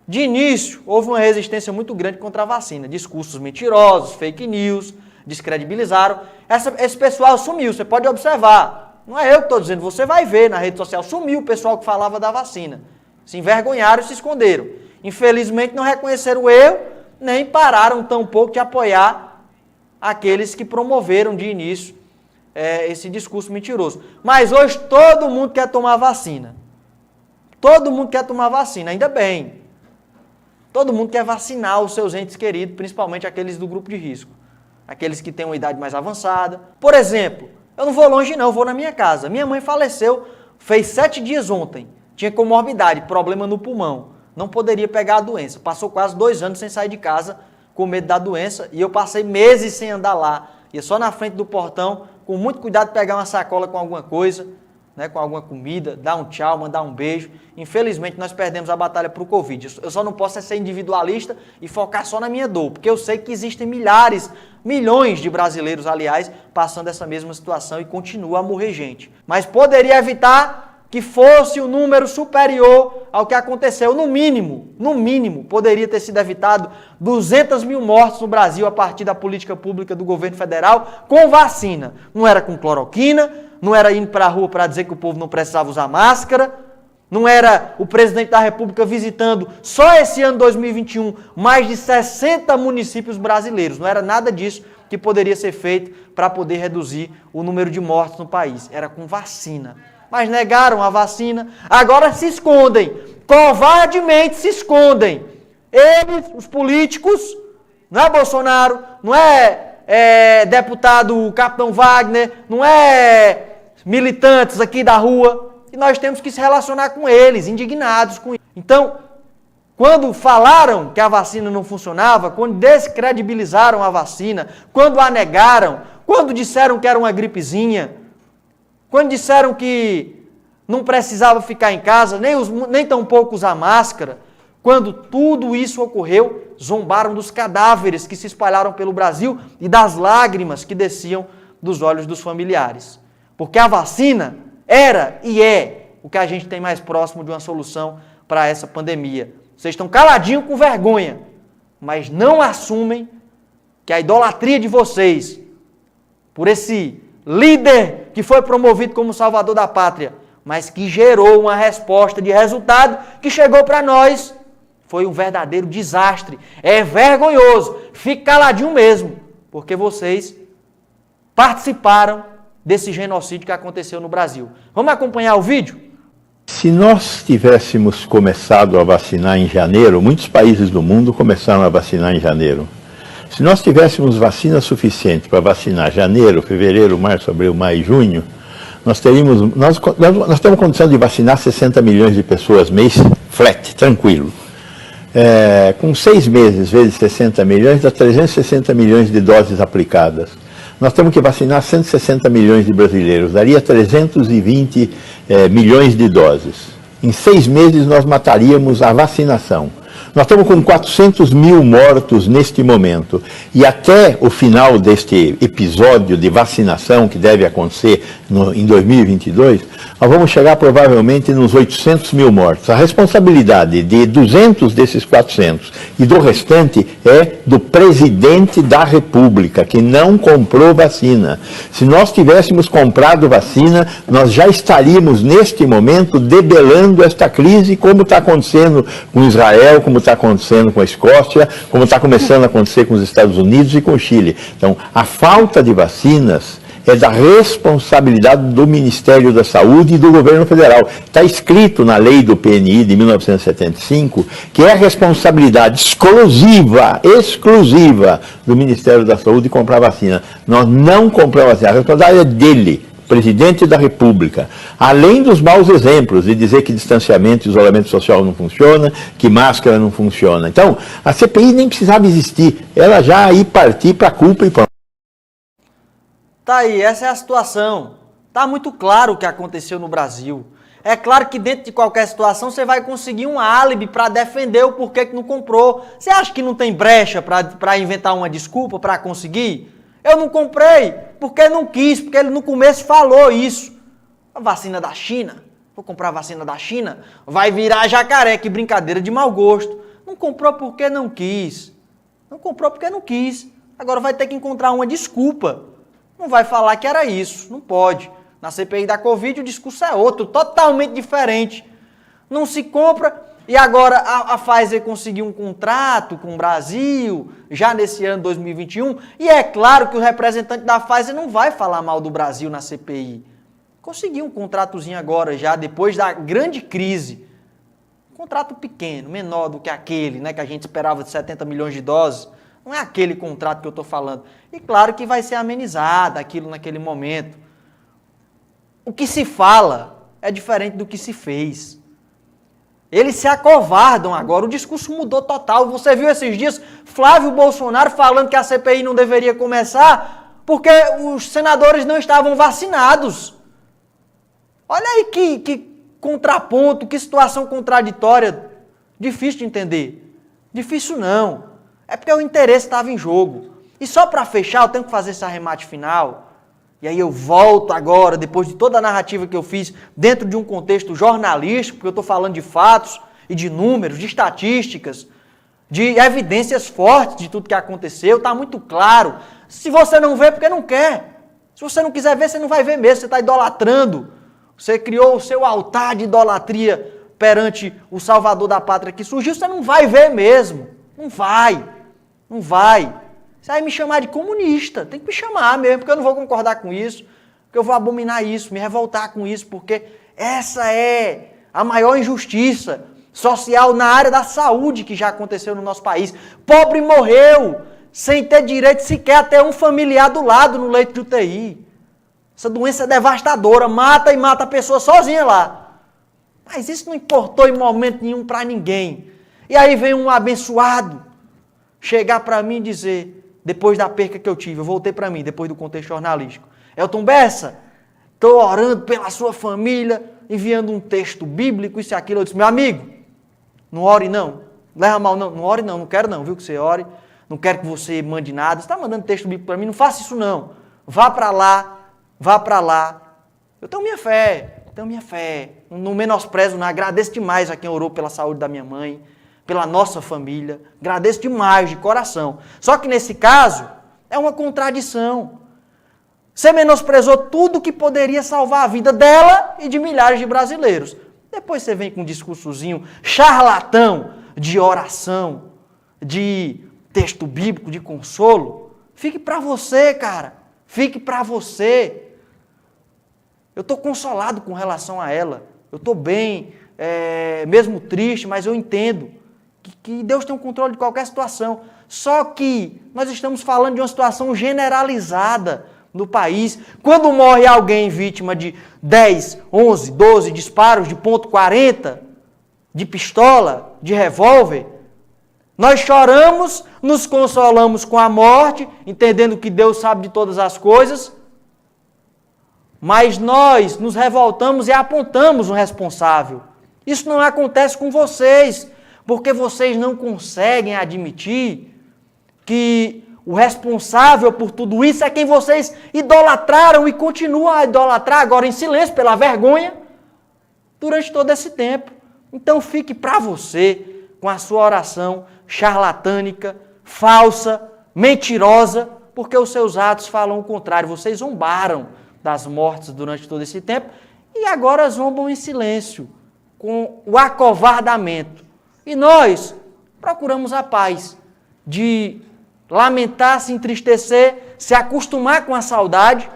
De início, houve uma resistência muito grande contra a vacina. Discursos mentirosos, fake news, descredibilizaram. Esse pessoal sumiu, você pode observar. Não é eu que estou dizendo, você vai ver na rede social. Sumiu o pessoal que falava da vacina. Se envergonharam e se esconderam. Infelizmente não reconheceram o erro, nem pararam tampouco de apoiar aqueles que promoveram de início esse discurso mentiroso. Mas hoje todo mundo quer tomar vacina. Todo mundo quer tomar vacina, ainda bem. Todo mundo quer vacinar os seus entes queridos, principalmente aqueles do grupo de risco. Aqueles que têm uma idade mais avançada. Por exemplo, eu não vou longe não, eu vou na minha casa. Minha mãe faleceu, fez 7 dias ontem. Tinha comorbidade, problema no pulmão. Não poderia pegar a doença. Passou quase 2 anos sem sair de casa com medo da doença. E eu passei meses sem andar lá. Ia só na frente do portão, com muito cuidado, pegar uma sacola com alguma coisa, né, com alguma comida, dar um tchau, mandar um beijo. Infelizmente, nós perdemos a batalha para o Covid. Eu só não posso ser individualista e focar só na minha dor, porque eu sei que existem milhões de brasileiros, aliás, passando essa mesma situação e continua a morrer gente. Mas poderia evitar que fosse um número superior ao que aconteceu. No mínimo, poderia ter sido evitado 200 mil mortes no Brasil a partir da política pública do governo federal com vacina. Não era com cloroquina, não era indo para a rua para dizer que o povo não precisava usar máscara, não era o presidente da República visitando só esse ano 2021 mais de 60 municípios brasileiros. Não era nada disso que poderia ser feito para poder reduzir o número de mortes no país. Era com vacina. Mas negaram a vacina, agora se escondem, covardemente se escondem. Eles, os políticos, não é Bolsonaro, não é deputado Capitão Wagner, não é militantes aqui da rua, e nós temos que se relacionar com eles, indignados com isso. Então, quando falaram que a vacina não funcionava, quando descredibilizaram a vacina, quando a negaram, quando disseram que era uma gripezinha, quando disseram que não precisava ficar em casa, nem tampouco usar máscara, quando tudo isso ocorreu, zombaram dos cadáveres que se espalharam pelo Brasil e das lágrimas que desciam dos olhos dos familiares. Porque a vacina era e é o que a gente tem mais próximo de uma solução para essa pandemia. Vocês estão caladinhos com vergonha, mas não assumem que a idolatria de vocês por esse líder que foi promovido como salvador da pátria, mas que gerou uma resposta de resultado que chegou para nós, foi um verdadeiro desastre. É vergonhoso. Fique caladinho mesmo, porque vocês participaram desse genocídio que aconteceu no Brasil. Vamos acompanhar o vídeo? Se nós tivéssemos começado a vacinar em janeiro, muitos países do mundo começaram a vacinar em janeiro. Se nós tivéssemos vacina suficiente para vacinar janeiro, fevereiro, março, abril, maio e junho, nós temos condição de vacinar 60 milhões de pessoas mês, flat, tranquilo. Com 6 meses vezes 60 milhões, dá 360 milhões de doses aplicadas. Nós temos que vacinar 160 milhões de brasileiros, daria 320 milhões de doses. Em 6 meses nós mataríamos a vacinação. Nós estamos com 400 mil mortos neste momento. E até o final deste episódio de vacinação, que deve acontecer em 2022, nós vamos chegar provavelmente nos 800 mil mortos. A responsabilidade de 200 desses 400 e do restante é do presidente da República, que não comprou vacina. Se nós tivéssemos comprado vacina, nós já estaríamos neste momento debelando esta crise, como está acontecendo com Israel, como está acontecendo com a Escócia, como está começando a acontecer com os Estados Unidos e com o Chile. Então, a falta de vacinas é da responsabilidade do Ministério da Saúde e do governo federal. Está escrito na lei do PNI de 1975 que é a responsabilidade exclusiva do Ministério da Saúde comprar vacina. Nós não compramos vacina, a responsabilidade é dele, presidente da República. Além dos maus exemplos de dizer que distanciamento e isolamento social não funciona, que máscara não funciona. Então, a CPI nem precisava existir, ela já ia partir para a culpa e pronto. Tá aí, essa é a situação. Tá muito claro o que aconteceu no Brasil. É claro que dentro de qualquer situação você vai conseguir um álibi para defender o porquê que não comprou. Você acha que não tem brecha para inventar uma desculpa para conseguir? Eu não comprei porque não quis, porque ele no começo falou isso. A vacina da China, vou comprar a vacina da China, vai virar jacaré, que brincadeira de mau gosto. comprou porque não quis. Não comprou porque não quis. Agora vai ter que encontrar uma desculpa. Não vai falar que era isso. Não pode. Na CPI da Covid o discurso é outro, totalmente diferente. Não se compra. E agora a Pfizer conseguiu um contrato com o Brasil, já nesse ano 2021. E é claro que o representante da Pfizer não vai falar mal do Brasil na CPI. Conseguiu um contratozinho agora já, depois da grande crise. Um contrato pequeno, menor do que aquele, né, que a gente esperava de 70 milhões de doses. Não é aquele contrato que eu estou falando. E claro que vai ser amenizado aquilo naquele momento. O que se fala é diferente do que se fez. Eles se acovardam agora, o discurso mudou total. Você viu esses dias Flávio Bolsonaro falando que a CPI não deveria começar porque os senadores não estavam vacinados. Olha aí que contraponto, que situação contraditória. Difícil de entender. Difícil não. É porque o interesse estava em jogo. E só para fechar, eu tenho que fazer esse arremate final. E aí eu volto agora, depois de toda a narrativa que eu fiz, dentro de um contexto jornalístico, porque eu estou falando de fatos e de números, de estatísticas, de evidências fortes de tudo que aconteceu, está muito claro. Se você não vê, porque não quer. Se você não quiser ver, você não vai ver mesmo, você está idolatrando. Você criou o seu altar de idolatria perante o Salvador da Pátria que surgiu, você não vai ver mesmo. Não vai. Não vai. Você vai me chamar de comunista, tem que me chamar mesmo, porque eu não vou concordar com isso, porque eu vou abominar isso, me revoltar com isso, porque essa é a maior injustiça social na área da saúde que já aconteceu no nosso país. Pobre morreu sem ter direito sequer a ter um familiar do lado no leito de UTI. Essa doença é devastadora, mata e mata a pessoa sozinha lá. Mas isso não importou em momento nenhum para ninguém. E aí vem um abençoado chegar para mim e dizer... Depois da perca que eu tive, eu voltei para mim, depois do contexto jornalístico. Elton Bessa, estou orando pela sua família, enviando um texto bíblico, isso e aquilo. Eu disse, meu amigo, não ore não, leva mal não, não ore não quero não, viu, que você ore, não quero que você mande nada, você está mandando texto bíblico para mim, não faça isso não. Vá para lá. Eu tenho minha fé, não menosprezo, não, agradeço demais a quem orou pela saúde da minha mãe, pela nossa família, agradeço demais, de coração. Só que nesse caso, é uma contradição. Você menosprezou tudo que poderia salvar a vida dela e de milhares de brasileiros. Depois você vem com um discursozinho charlatão de oração, de texto bíblico, de consolo. Fique para você, cara. Fique para você. Eu estou consolado com relação a ela. Eu estou bem, mesmo triste, mas eu entendo que Deus tem o controle de qualquer situação. Só que nós estamos falando de uma situação generalizada no país. Quando morre alguém vítima de 10, 11, 12 disparos de .40, de pistola, de revólver, nós choramos, nos consolamos com a morte, entendendo que Deus sabe de todas as coisas, mas nós nos revoltamos e apontamos o responsável. Isso não acontece com vocês, porque vocês não conseguem admitir que o responsável por tudo isso é quem vocês idolatraram e continuam a idolatrar, agora em silêncio, pela vergonha, durante todo esse tempo. Então fique para você com a sua oração charlatânica, falsa, mentirosa, porque os seus atos falam o contrário. Vocês zombaram das mortes durante todo esse tempo e agora zombam em silêncio, com o acovardamento. E nós procuramos a paz de lamentar, se entristecer, se acostumar com a saudade,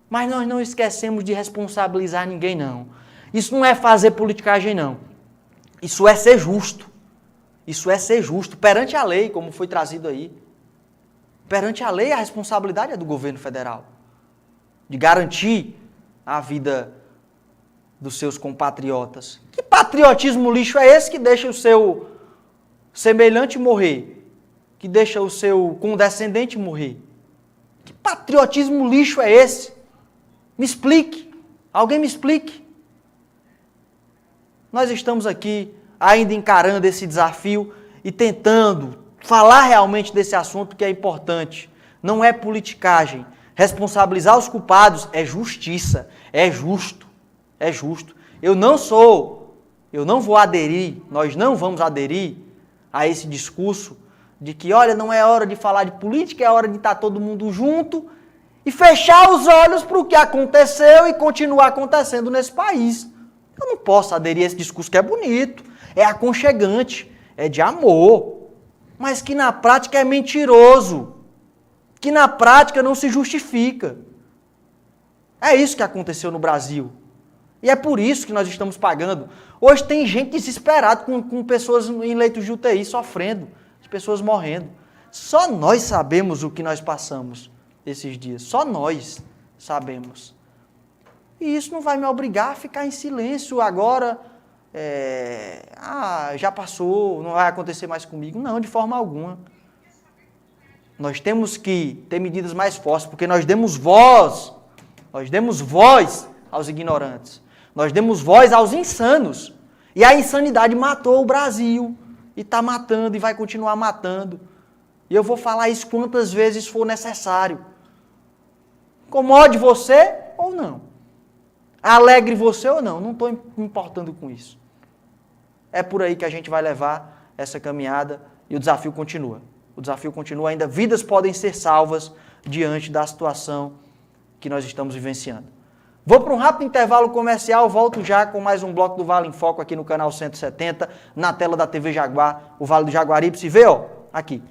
mas nós não esquecemos de responsabilizar ninguém, não. Isso não é fazer politicagem, não. Isso é ser justo. Isso é ser justo perante a lei, como foi trazido aí. Perante a lei, a responsabilidade é do governo federal, de garantir a vida dos seus compatriotas. Que patriotismo lixo é esse que deixa o seu semelhante morrer? Que deixa o seu condescendente morrer? Que patriotismo lixo é esse? Me explique. Alguém me explique. Nós estamos aqui ainda encarando esse desafio e tentando falar realmente desse assunto que é importante. Não é politicagem. Responsabilizar os culpados é justiça, é justo. Eu não vou aderir, nós não vamos aderir a esse discurso de que, olha, não é hora de falar de política, é hora de estar todo mundo junto e fechar os olhos para o que aconteceu e continuar acontecendo nesse país. Eu não posso aderir a esse discurso que é bonito, é aconchegante, é de amor, mas que na prática é mentiroso, que na prática não se justifica. É isso que aconteceu no Brasil. E é por isso que nós estamos pagando. Hoje tem gente desesperada com pessoas em leitos de UTI sofrendo, as pessoas morrendo. Só nós sabemos o que nós passamos esses dias. Só nós sabemos. E isso não vai me obrigar a ficar em silêncio agora. Já passou, não vai acontecer mais comigo. Não, de forma alguma. Nós temos que ter medidas mais fortes, porque nós demos voz aos ignorantes. Nós demos voz aos insanos. E a insanidade matou o Brasil. E está matando e vai continuar matando. E eu vou falar isso quantas vezes for necessário. Incomode você ou não. Alegre você ou não. Não estou me importando com isso. É por aí que a gente vai levar essa caminhada e o desafio continua. O desafio continua ainda. Vidas podem ser salvas diante da situação que nós estamos vivenciando. Vou para um rápido intervalo comercial, volto já com mais um bloco do Vale em Foco aqui no canal 170, na tela da TV Jaguar, o Vale do Jaguaribe. Se vê, ó, aqui.